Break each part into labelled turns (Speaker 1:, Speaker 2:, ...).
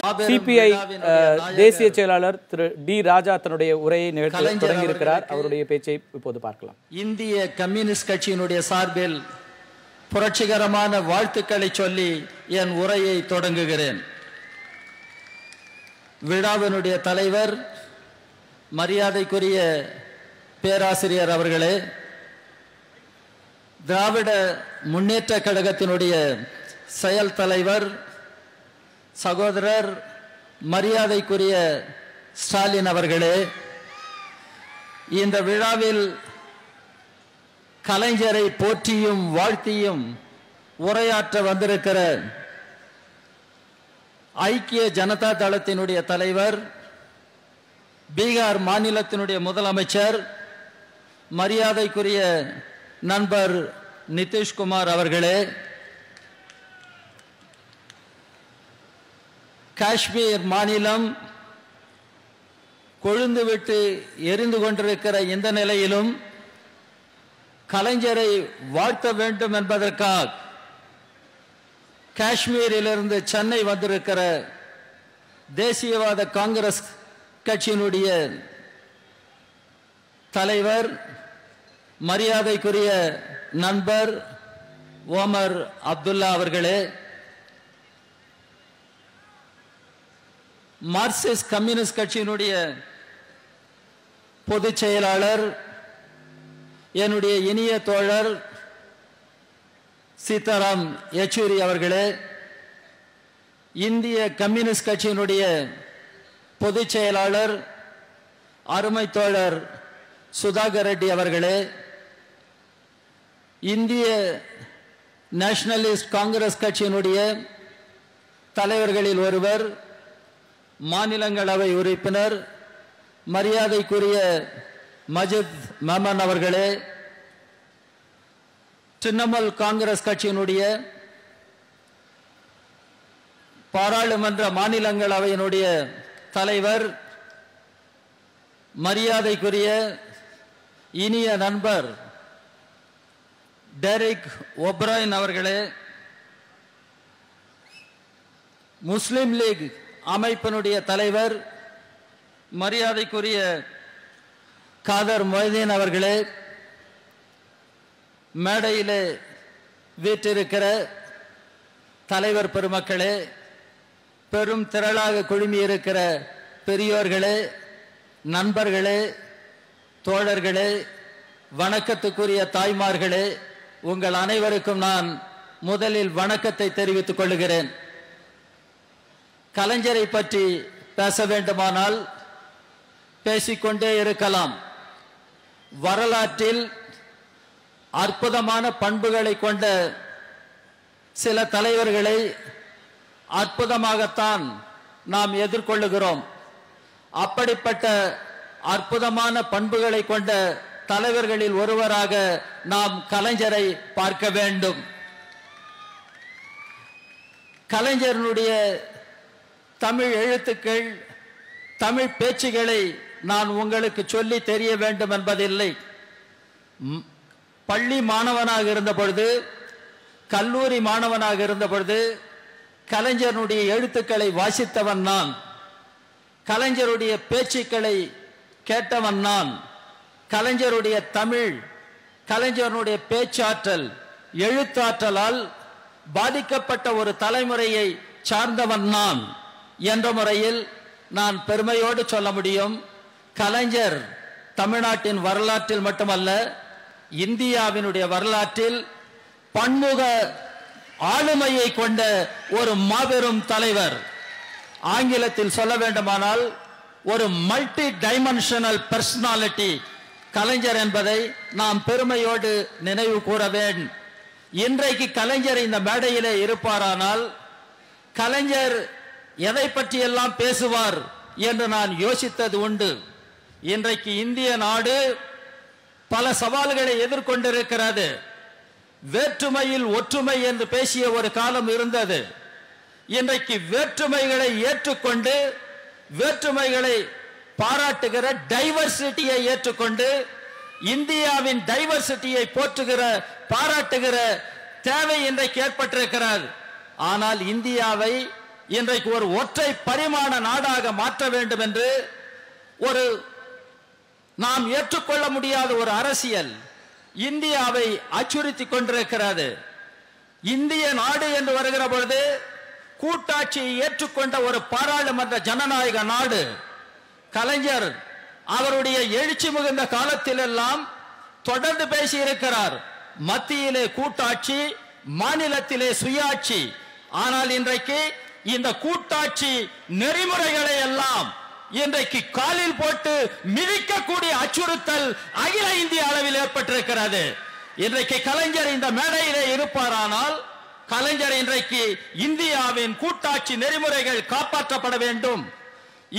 Speaker 1: CBI தேசிய செயலாளர் திரு D ராஜா தன்னுடைய உரையை தொடங்கி இருக்கிறார். அவருடைய பேச்சை இப்போது பார்க்கலாம்.
Speaker 2: இந்திய கம்யூனிஸ்ட் கட்சியினுடைய சார்பில் புரட்சிகரமான வாழ்த்துக்களை சொல்லி என் உரையை தொடங்குகிறேன். விழாவினுடைய தலைவர் மரியாதைக்குரிய பேராசிரியர் அவர்களே, திராவிட முன்னேற்ற கழகத்தினுடைய செயல் தலைவர் சகோதரர் மரியாதைக்குரிய ஸ்டாலின் அவர்களே, இந்த விழாவில் கலைஞரை போற்றியும் வாழ்த்தியும் உரையாற்ற வந்திருக்கிற ஐக்கிய ஜனதா தளத்தினுடைய தலைவர், பீகார் மாநிலத்தினுடைய முதலமைச்சர் மரியாதைக்குரிய நண்பர் நிதிஷ்குமார் அவர்களே, காஷ்மீர் மாநிலம் கொழுந்துவிட்டு எரிந்து கொண்டிருக்கிற இந்த நிலையிலும் கலைஞரை வாழ்த்த வேண்டும் என்பதற்காக காஷ்மீரிலிருந்து சென்னை வந்திருக்கிற தேசியவாத காங்கிரஸ் கட்சியினுடைய தலைவர் மரியாதைக்குரிய நண்பர் ஓமர் அப்துல்லா அவர்களே, மார்க்சிஸ்ட் கம்யூனிஸ்ட் கட்சியினுடைய பொதுச் செயலாளர் என்னுடைய இனிய தோழர் சீதாராம் யெச்சூரி அவர்களே, இந்திய கம்யூனிஸ்ட் கட்சியினுடைய பொதுச் செயலாளர் அருமை தோழர் சுதாகர் ரெட்டி அவர்களே, இந்திய நேஷனலிஸ்ட் காங்கிரஸ் கட்சியினுடைய தலைவர்களில் ஒருவர், மாநிலங்களவை உறுப்பினர் மரியாதைக்குரிய மஜித் மமன் அவர்களே, திரிணாமுல் காங்கிரஸ் கட்சியினுடைய பாராளுமன்ற மாநிலங்களவையினுடைய தலைவர் மரியாதைக்குரிய இனிய நண்பர் டெரிக் ஒப்ரைன் அவர்களே, முஸ்லிம் லீக் அமைப்பினுடைய தலைவர் மரியாதைக்குரிய காதர் மொய்தீன் அவர்களே, மேடையிலே வீற்றிருக்கிற தலைவர் பெருமக்களே, பெரும் திரளாக குழுமியிருக்கிற பெரியோர்களே, நண்பர்களே, தோழர்களே, வணக்கத்துக்குரிய தாய்மார்களே, உங்கள் அனைவருக்கும் நான் முதலில் வணக்கத்தை தெரிவித்துக் கொள்கிறேன். கலைஞரை பற்றி பேச வேண்டுமானால் பேசிக்கொண்டே இருக்கலாம். வரலாற்றில் அற்புதமான பண்புகளை கொண்ட சில தலைவர்களை அற்புதமாகத்தான் நாம் எதிர்கொள்ளுகிறோம். அப்படிப்பட்ட அற்புதமான பண்புகளை கொண்ட தலைவர்களில் ஒருவராக நாம் கலைஞரை பார்க்க வேண்டும். கலைஞருடைய தமிழ் எழுத்துக்கள், தமிழ் பேச்சுகளை நான் உங்களுக்கு சொல்லி தெரிய வேண்டும் என்பதில்லை. பள்ளி மாணவனாக இருந்த பொழுது, கல்லூரி மாணவனாக இருந்த பொழுது கலைஞருடைய எழுத்துக்களை வாசித்தவன் நான். கலைஞருடைய பேச்சுக்களை கேட்டவன் நான். கலைஞருடைய தமிழ், கலைஞருடைய பேச்சாற்றல், எழுத்தாற்றலால் பாதிக்கப்பட்ட ஒரு தலைமுறையை சார்ந்தவன் நான் என்ற முறையில் நான் பெருமையோடு சொல்ல முடியும். கலைஞர் தமிழ்நாட்டின் வரலாற்றில் மட்டுமல்ல, இந்தியாவினுடைய வரலாற்றில் பன்முக ஆளுமையை கொண்ட ஒரு மாபெரும் தலைவர். ஆங்கிலத்தில் சொல்ல வேண்டுமானால் ஒரு மல்டி டைமென்ஷனல் பர்சனாலிட்டி கலைஞர் என்பதை நாம் பெருமையோடு நினைவு கூற வேண்டும். இன்றைக்கு கலைஞர் இந்த மேடையிலே இருப்பாரானால் கலைஞர் எதை பற்றியெல்லாம் பேசுவார் என்று நான் யோசித்தது உண்டு. இன்றைக்கு இந்திய நாடு பல சவால்களை எதிர்கொண்டிருக்கிறது. வேற்றுமையில் ஒற்றுமை என்று பேசிய ஒரு காலம் இருந்தது. இன்றைக்கு வேற்றுமைகளை ஏற்றுக்கொண்டு, வேற்றுமைகளை பாராட்டுகிற டைவர்சிட்டியை ஏற்றுக்கொண்டு, இந்தியாவின் டைவர்சிட்டியை போற்றுகிற, பாராட்டுகிற தேவை இன்றைக்கு ஏற்பட்டிருக்கிறது. ஆனால் இந்தியாவை இன்றைக்கு ஒரு ஒற்றை பரிமாண நாடாக மாற்ற வேண்டும் என்று ஒரு நாம் ஏற்றுக்கொள்ள முடியாத ஒரு அரசியல் இந்தியாவை அச்சுறுத்தி கொண்டிருக்கிறது. இந்திய நாடு என்று வருகிற பொழுது கூட்டாட்சியை ஏற்றுக்கொண்ட ஒரு பாராளுமன்ற ஜனநாயக நாடு. கலைஞர் அவருடைய எழுச்சி மிகுந்த காலத்தில் எல்லாம் தொடர்ந்து பேசி இருக்கிறார். மத்தியிலே கூட்டாட்சி, மாநிலத்திலே சுயாட்சி. ஆனால் இன்றைக்கு இந்த கூட்டாட்சி நெறிமுறைகளை எல்லாம் இன்றைக்கு காலில் போட்டு மிதிக்கக்கூடிய அச்சுறுத்தல் அகில இந்திய அளவில் ஏற்பட்டிருக்கிறது. இன்றைக்கு கலைஞர் இந்த மேடையிலே இருப்பாரானால், கலைஞர் இன்றைக்கு இந்தியாவின் கூட்டாட்சி நெறிமுறைகள் காப்பாற்றப்பட வேண்டும்,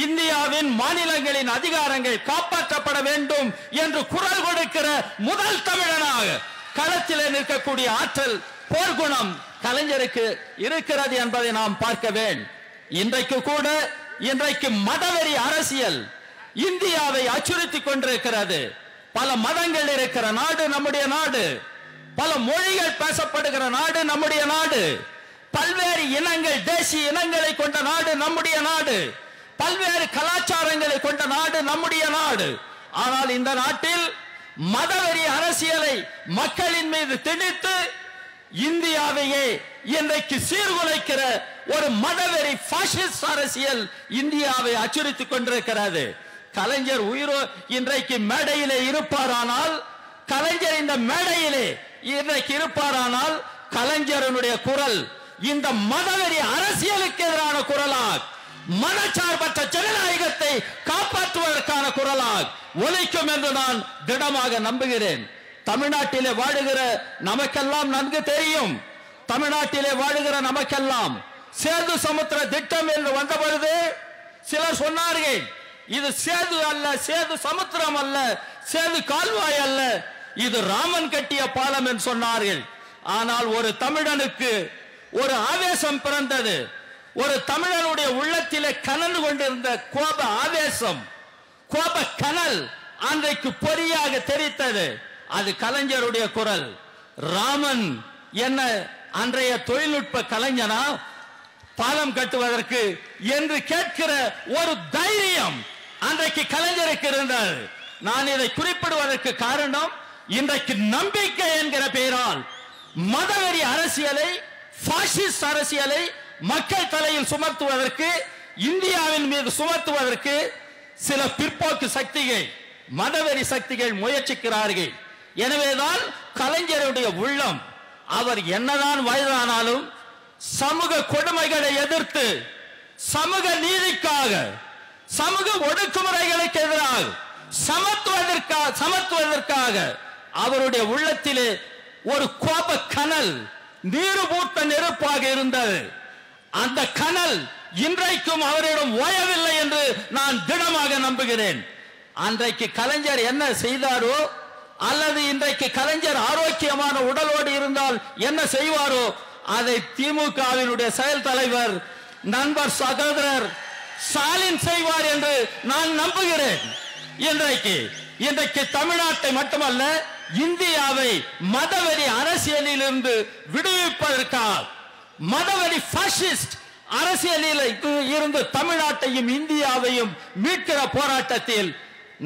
Speaker 2: இந்தியாவின் மாநிலங்களின் அதிகாரங்கள் காப்பாற்றப்பட வேண்டும் என்று குரல் கொடுக்கிற முதல் தமிழனாக களத்திலே நிற்கக்கூடிய ஆற்றல், போர்க்குணம் கலைஞருக்கு இருக்கிறது என்பதை நாம் பார்க்க வேண்டும். இன்றைக்கு கூட இன்றைக்கு மதவெறி அரசியல் இந்தியாவை அச்சுறுத்தி கொண்டிருக்கிறது. பல மதங்கள் இருக்கிற நாடு நம்முடைய நாடு, பல மொழிகள் பேசப்படுகிற நாடு நம்முடைய நாடு, பல்வேறு இனங்கள், தேசிய இனங்களை கொண்ட நாடு நம்முடைய நாடு, பல்வேறு கலாச்சாரங்களை கொண்ட நாடு நம்முடைய நாடு. ஆனால் இந்த நாட்டில் மதவெறி அரசியலை மக்களின் மீது திணித்து இந்தியாவையே இன்றைக்கு சீர்குலைக்கிற ஒரு மதவெறி பாசிஸ்ட் அரசியல் இந்தியாவை அச்சுறுத்திக் கொண்டிருக்கிறது. கலைஞர் உயிரோ இன்றைக்கு மேடையிலே இருப்பாரானால், கலைஞர் இந்த மேடையிலே இன்றைக்கு இருப்பாரானால், கலைஞருடைய குரல் இந்த மதவெறி அரசியலுக்கு எதிரான குரலாக, மதச்சார்பற்ற ஜனநாயகத்தை காப்பாற்றுவதற்கான குரலாக ஒலிக்கும் என்று நான் திடமாக நம்புகிறேன். தமிழ்நாட்டிலே வாழுகிற நமக்கெல்லாம் நன்கு தெரியும். தமிழ்நாட்டிலே வாழுகிற நமக்கெல்லாம் சேது சமுத்திர திட்டம் என்று வந்த பொழுது சிலர் சொன்னார்கள், இது சேது அல்ல, சேது சமுத்திரம் அல்ல, சேது கால்வாய் அல்ல, இது ராமன் கட்டிய பாலம் என்று சொன்னார்கள். ஆனால் ஒரு தமிழனுக்கு ஒரு ஆவேசம் பிறந்தது. ஒரு தமிழனுடைய உள்ளத்திலே கனந்து கொண்டிருந்த கோப ஆவேசம், கோப கனல் அன்றைக்கு பொறியாக தெரித்தது. அது கலைஞருடைய குரல். ராமன் என்ன அன்றைய தொழில்நுட்ப கலைஞனா பாலம் கட்டுவதற்கு என்று கேட்கிற ஒரு தைரியம் அன்றைக்கு கலைஞருக்கு இருந்தது. நான் இதை குறிப்பிடுவதற்கு காரணம், இன்றைக்கு நம்பிக்கை என்கிற பெயரால் மதவெறி அரசியலை, பாசிஸ்ட் அரசியலை மக்கள் தலையில் சுமத்துவதற்கு, இந்தியாவின் மீது சுமத்துவதற்கு சில பிற்போக்கு சக்திகள், மதவெறி சக்திகள் முயற்சிக்கிறார்கள். எனவேதான் கலைஞருடைய உள்ளம், அவர் என்னதான் வயதானாலும் சமூக கொடுமைகளை எதிர்த்து, சமூக நீதிக்காக, சமூக ஒடுக்குமுறைகளுக்கு எதிராக சமத்துவதற்காக அவருடைய உள்ளத்திலே ஒரு கோப கனல், நீருபூட்ட நெருப்பாக இருந்தது. அந்த கனல் இன்றைக்கும் அவரிடம் ஓயவில்லை என்று நான் திடமாக நம்புகிறேன். அன்றைக்கு கலைஞர் என்ன செய்தாரோ, அல்லது இன்றைக்கு கலைஞர் ஆரோக்கியமான உடலோடு இருந்தால் என்ன செய்வாரோ, அதை திமுகவினுடைய செயல் தலைவர், நண்பர், சகோதரர் ஸ்டாலின் செய்வார் என்று நான் நம்புகிறேன். இன்றைக்கு தமிழ்நாட்டை மட்டுமல்ல, இந்தியாவை மதவெறி அரசியலில் இருந்து விடுவிப்பதற்காக, மதவெறி பாசிஸ்ட் அரசியலில் இருந்து தமிழ்நாட்டையும் இந்தியாவையும் மீட்கிற போராட்டத்தில்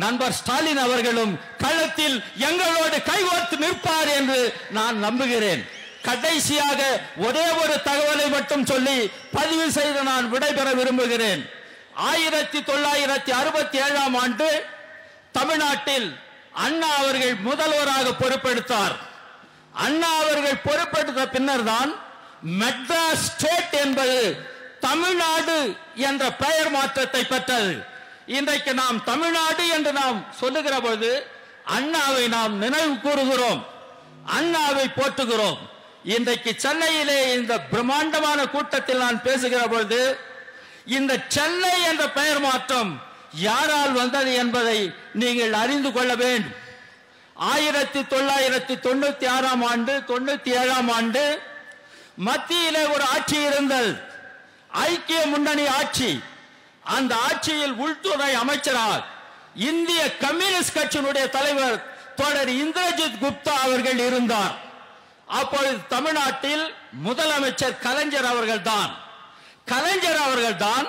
Speaker 2: நண்பர் ஸ்டாலின் அவர்களும் களத்தில் எங்களோடு கைகோர்த்து நிற்பார் என்று நான் நம்புகிறேன். கடைசியாக ஒரே ஒரு தகவலை மட்டும் சொல்லி பதிவு செய்து நான் விடைபெற விரும்புகிறேன். 1967ஆம் ஆண்டு தமிழ்நாட்டில் அண்ணா அவர்கள் முதல்வராக பொறுப்பெடுத்தார். அண்ணா அவர்கள் பொறுப்பெடுத்த பின்னர் தான் மெட்ராஸ் ஸ்டேட் என்பது தமிழ்நாடு என்ற பெயர் மாற்றத்தை பெற்றது. இன்றைக்கு நாம் தமிழ்நாடு என்று நாம் சொல்லுகிற பொழுது அண்ணாவை நாம் நினைவு கூறுகிறோம், அண்ணாவை போற்றுகிறோம். இன்றைக்கு சென்னையிலே இந்த பிரம்மாண்டமான கூட்டத்தில் நான் பேசுகிற பொழுது இந்த சென்னை என்ற பெயர் மாற்றம் யாரால் வந்தது என்பதை நீங்கள் அறிந்து கொள்ள வேண்டும். 1996ஆம் ஆண்டு 97ஆம் ஆண்டு மத்தியிலே ஒரு ஆட்சி இருந்தது, ஐக்கிய முன்னணி ஆட்சி. அந்த ஆட்சியில் உள்துறை அமைச்சராக இந்திய கம்யூனிஸ்ட் கட்சியினுடைய தலைவர் தொடர் இந்திரஜித் குப்தா அவர்கள் இருந்தார். அப்பொழுது தமிழ்நாட்டில் முதலமைச்சர் கலைஞர் அவர்கள் தான். கலைஞர் அவர்கள் தான்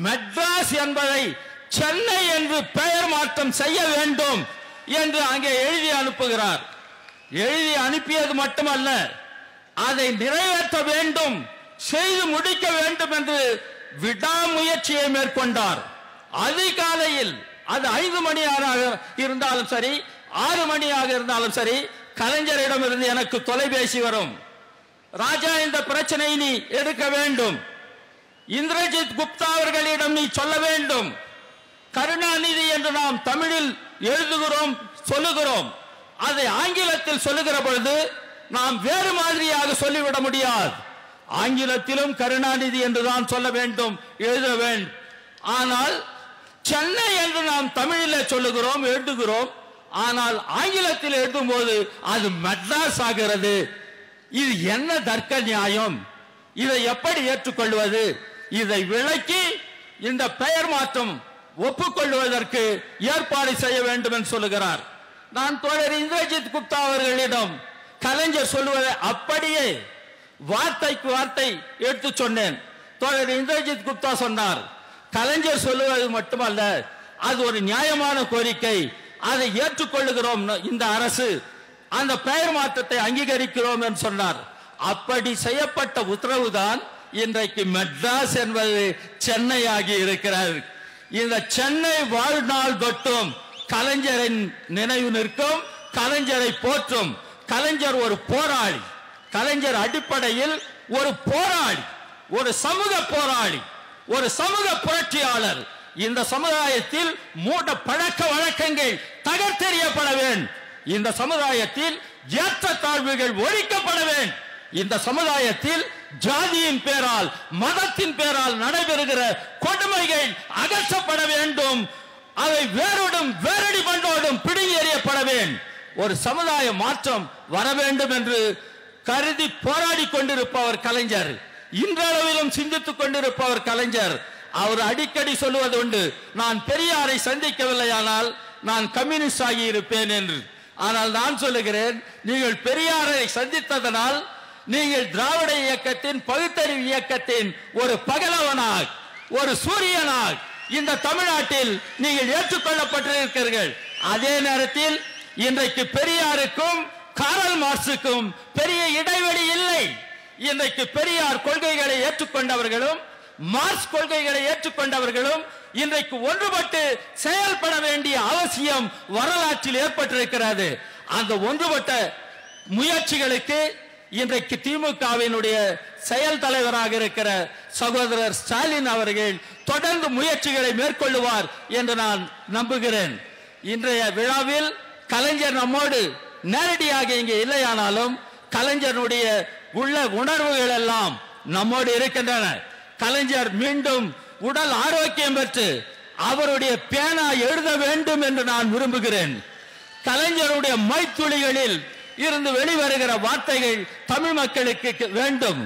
Speaker 2: மெட்ராஸ் என்பதை சென்னை என்று பெயர் மாற்றம் செய்ய வேண்டும் என்று அங்கே எழுதி அனுப்புகிறார். எழுதி அனுப்பியது மட்டுமல்ல, அதை நிறைவேற்ற வேண்டும், செய்து முடிக்க வேண்டும் என்று விடாமுயற்சியை மேற்கொண்டார். அதிகாலையில் அது 5 மணியாக இருந்தாலும் சரி, 6 மணியாக இருந்தாலும் சரி, கலைஞரிடமிருந்து எனக்கு தொலைபேசி வரும். ராஜா, இந்த பிரச்சனை நீ எடுக்க வேண்டும், இந்திரஜித் குப்தா அவர்களிடம் நீ சொல்ல வேண்டும். கருணாநிதி என்று நாம் தமிழில் எழுதுகிறோம், சொல்லுகிறோம். அதை ஆங்கிலத்தில் சொல்லுகிற பொழுது நாம் வேறு மாதிரியாக சொல்லிவிட முடியாது. ஆங்கிலத்திலும் கருணாநிதி என்றுதான் சொல்ல வேண்டும், எழுத வேண்டும். ஆனால் சென்னை என்று நாம் தமிழில் சொல்லுகிறோம், எழுதுகிறோம். ஆனால் ஆங்கிலத்தில் எழுதும் போது அது மெட்ராஸ் ஆகிறது. இது என்ன தர்க்க நியாயம்? இதை எப்படி ஏற்றுக்கொள்வது? இதை விளக்கி இந்த பெயர் மாற்றம் ஒப்புக்கொள்வதற்கு ஏற்பாடு செய்ய வேண்டும் என்று சொல்லுகிறார். நான் தோழர் இந்திரஜித் குப்தா அவர்களிடம் கலைஞர் சொல்லுவதை அப்படியே வார்த்தைக்கு வார்த்தை எடுத்து சொன்னேன். தோழர் இந்திரஜித் குப்தா சொன்னார், கலைஞர் சொல்லுவது மட்டுமல்ல, அது ஒரு நியாயமான கோரிக்கை, அதை ஏற்றுக்கொள்ளுகிறோம் இந்த அரசு, அந்த பெயர் மாற்றத்தை அங்கீகரிக்கிறோம் என்று சொன்னார். அப்படி செய்யப்பட்ட உத்தரவுதான் இன்றைக்கு மெட்ராஸ் என்பது சென்னை ஆகி இருக்கிறார். இந்த சென்னை வாழ்நாள் தொட்டும் கலைஞரின் நினைவு நிற்கும், கலைஞரை போற்றும். கலைஞர் ஒரு போராளி, கலைஞர் அடிப்படையில் ஒரு போராளி, ஒரு சமூக போராளி, ஒரு சமூக புரட்சியாளர். இந்த சமுதாயத்தில் மூட பழக்க வழக்கங்கள் தகர்த்தெறியப்பட வேண்டும். இந்த சமுதாயத்தில் ஏற்றத்தாழ்வுகள் ஒழிக்கப்பட வேண்டும். இந்த சமுதாயத்தில் ஜாதியின் பேரால், மதத்தின் பேரால் நடைபெறுகிற கொடுமைகள் அகற்றப்பட வேண்டும். அவை வேரோடும் வேரடி மண்ணோடும் பிடுங்கி எறியப்பட வேண்டும். ஒரு சமுதாய மாற்றம் வர வேண்டும் என்று கருதி போராடி கொண்டிருப்பவர் கலைஞர். இன்றளவிலும் சிந்தித்துக் கொண்டிருப்பவர் கலைஞர். அவர் அடிக்கடி சொல்லுவது உண்டு, நான் பெரியாரை சந்திக்கவில்லையானால் நான் கம்யூனிஸ்ட் ஆகி இருப்பேன் என்று. ஆனால் நான் சொல்லுகிறேன், நீங்கள் பெரியாரை சந்தித்ததனால் நீங்கள் திராவிட இயக்கத்தின், பகுத்தறிவு இயக்கத்தின் ஒரு பகலவனாக, ஒரு சூரியனாக இந்த தமிழ்நாட்டில் நீங்கள் ஏற்றுக்கொள்ளப்பட்டிருக்கிறீர்கள். அதே நேரத்தில் இன்றைக்கு பெரியாருக்கும் காரல் மார்க்சுக்கும் பெரிய இடைவெளி இல்லை. இன்றைக்கு பெரியார் கொள்கைகளை ஏற்றுக்கொண்டவர்களும் மார்க்ஸ் கொள்கைகளை ஏற்றுக்கொண்டவர்களும் இன்றைக்கு ஒன்றுபட்டு செயல்பட வேண்டிய அவசியம் வரலாற்றில் ஏற்பட்டிருக்கிறது. அந்த ஒன்றுபட்ட முயற்சிகளுக்கு இன்றைக்கு திமுகவினுடைய செயல் தலைவராக இருக்கிற சகோதரர் ஸ்டாலின் அவர்கள் தொடர்ந்து முயற்சிகளை மேற்கொள்ளுவார் என்று நான் நம்புகிறேன். இன்றைய விழாவில் கலைஞர் நம்மோடு நேரடியாக இங்கே இல்லையானாலும் கலைஞருடைய உள்ள உணர்வுகள் எல்லாம் நம்மோடு இருக்கின்றன. கலைஞர் மீண்டும் உடல் ஆரோக்கியம் பெற்று அவருடைய பேனா எழுத வேண்டும் என்று நான் விரும்புகிறேன். கலைஞருடைய மைத்துளிகளில் இருந்து வெளிவருகிற வார்த்தைகள் தமிழ் மக்களுக்கு வேண்டும்.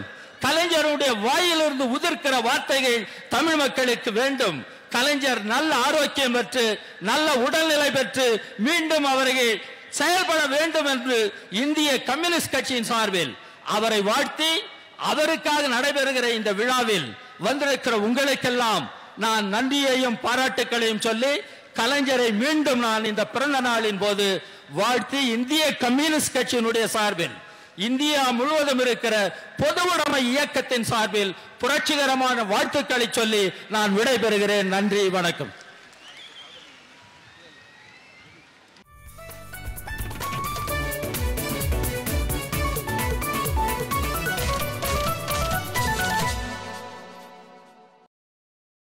Speaker 2: கலைஞருடைய வாயிலிருந்து உதிர்க்கிற வார்த்தைகள் தமிழ் மக்களுக்கு வேண்டும். கலைஞர் நல்ல ஆரோக்கியம் பெற்று, நல்ல உடல்நிலை பெற்று மீண்டும் அவர்கள் செயல்பட வேண்டும் என்று இந்திய கம்யூனிஸ்ட் கட்சியின் சார்பில் அவரை வாழ்த்தி, அவருக்காக நடைபெறுகிற இந்த விழாவில் வந்திருக்கிற உங்களுக்கெல்லாம் நான் நன்றியையும் பாராட்டுக்களையும் சொல்லி, கலைஞரை மீண்டும் நான் இந்த பிறந்த நாளின் போது வாழ்த்தி, இந்திய கம்யூனிஸ்ட் கட்சியினுடைய சார்பில், இந்தியா முழுவதும் இருக்கிற பொது உடைமை இயக்கத்தின் சார்பில் புரட்சிகரமான வாழ்த்துக்களை சொல்லி நான் விடைபெறுகிறேன். நன்றி, வணக்கம்.